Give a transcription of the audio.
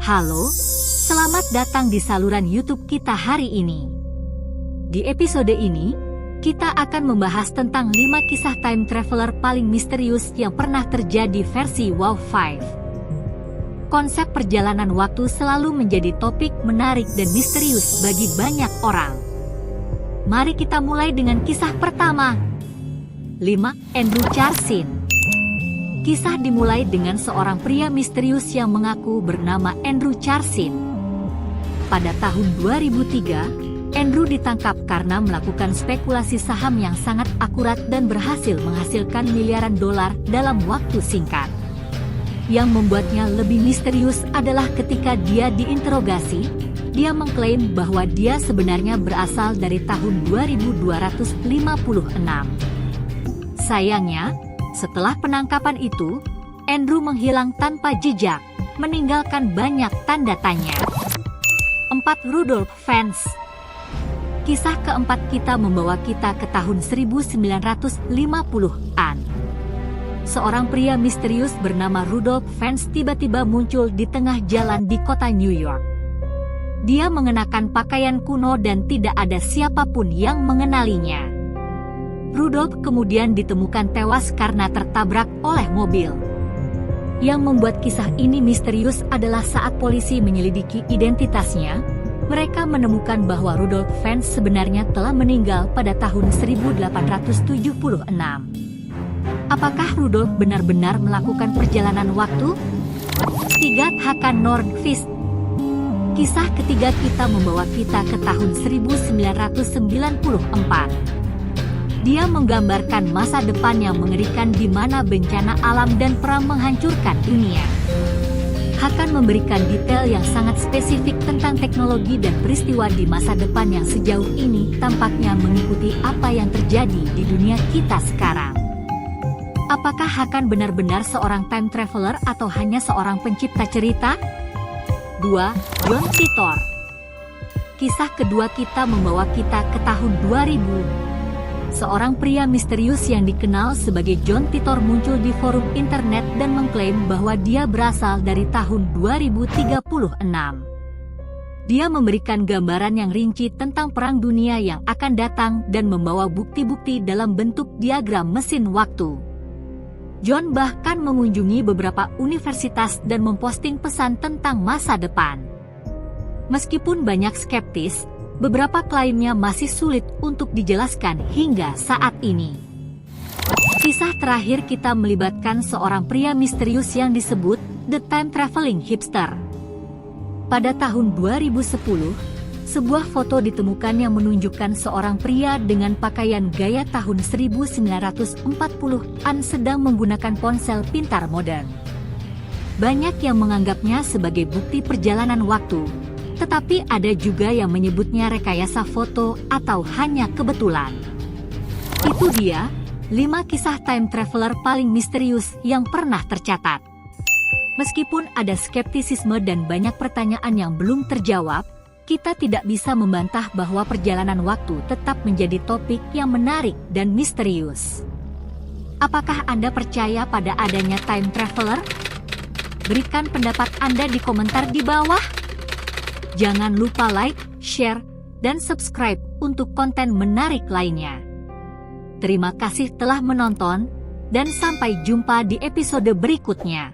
Halo, selamat datang di saluran YouTube kita hari ini. Di episode ini, kita akan membahas tentang 5 kisah time traveler paling misterius yang pernah terjadi versi WoW 5. Konsep perjalanan waktu selalu menjadi topik menarik dan misterius bagi banyak orang. Mari kita mulai dengan kisah pertama. 5. Andrew Charsin. Kisah dimulai dengan seorang pria misterius yang mengaku bernama Andrew Charsin. Pada tahun 2003, Andrew ditangkap karena melakukan spekulasi saham yang sangat akurat dan berhasil menghasilkan miliaran dolar dalam waktu singkat. Yang membuatnya lebih misterius adalah ketika dia diinterogasi, dia mengklaim bahwa dia sebenarnya berasal dari tahun 2256. Sayangnya, setelah penangkapan itu, Andrew menghilang tanpa jejak, meninggalkan banyak tanda tanya. 4. Rudolf Fens. Kisah keempat kita membawa kita ke tahun 1950-an. Seorang pria misterius bernama Rudolf Fens tiba-tiba muncul di tengah jalan di kota New York. Dia mengenakan pakaian kuno dan tidak ada siapapun yang mengenalinya. Rudolf kemudian ditemukan tewas karena tertabrak oleh mobil. Yang membuat kisah ini misterius adalah saat polisi menyelidiki identitasnya, mereka menemukan bahwa Rudolf Fens sebenarnya telah meninggal pada tahun 1876. Apakah Rudolf benar-benar melakukan perjalanan waktu? 3. Hakan Nordqvist. Kisah ketiga kita membawa kita ke tahun 1994. Dia menggambarkan masa depan yang mengerikan di mana bencana alam dan perang menghancurkan dunia. Hakan memberikan detail yang sangat spesifik tentang teknologi dan peristiwa di masa depan yang sejauh ini tampaknya mengikuti apa yang terjadi di dunia kita sekarang. Apakah Hakan benar-benar seorang time traveler atau hanya seorang pencipta cerita? 2. John Titor. Kisah kedua kita membawa kita ke tahun 2000. Seorang pria misterius yang dikenal sebagai John Titor muncul di forum internet dan mengklaim bahwa dia berasal dari tahun 2036. Dia memberikan gambaran yang rinci tentang perang dunia yang akan datang dan membawa bukti-bukti dalam bentuk diagram mesin waktu. John bahkan mengunjungi beberapa universitas dan memposting pesan tentang masa depan. Meskipun banyak skeptis, beberapa klaimnya masih sulit untuk dijelaskan hingga saat ini. Kisah terakhir kita melibatkan seorang pria misterius yang disebut The Time Traveling Hipster. Pada tahun 2010, sebuah foto ditemukan yang menunjukkan seorang pria dengan pakaian gaya tahun 1940-an sedang menggunakan ponsel pintar modern. Banyak yang menganggapnya sebagai bukti perjalanan waktu, tetapi ada juga yang menyebutnya rekayasa foto atau hanya kebetulan. Itu dia, 5 kisah time traveler paling misterius yang pernah tercatat. Meskipun ada skeptisisme dan banyak pertanyaan yang belum terjawab, kita tidak bisa membantah bahwa perjalanan waktu tetap menjadi topik yang menarik dan misterius. Apakah Anda percaya pada adanya time traveler? Berikan pendapat Anda di komentar di bawah. Jangan lupa like, share, dan subscribe untuk konten menarik lainnya. Terima kasih telah menonton, dan sampai jumpa di episode berikutnya.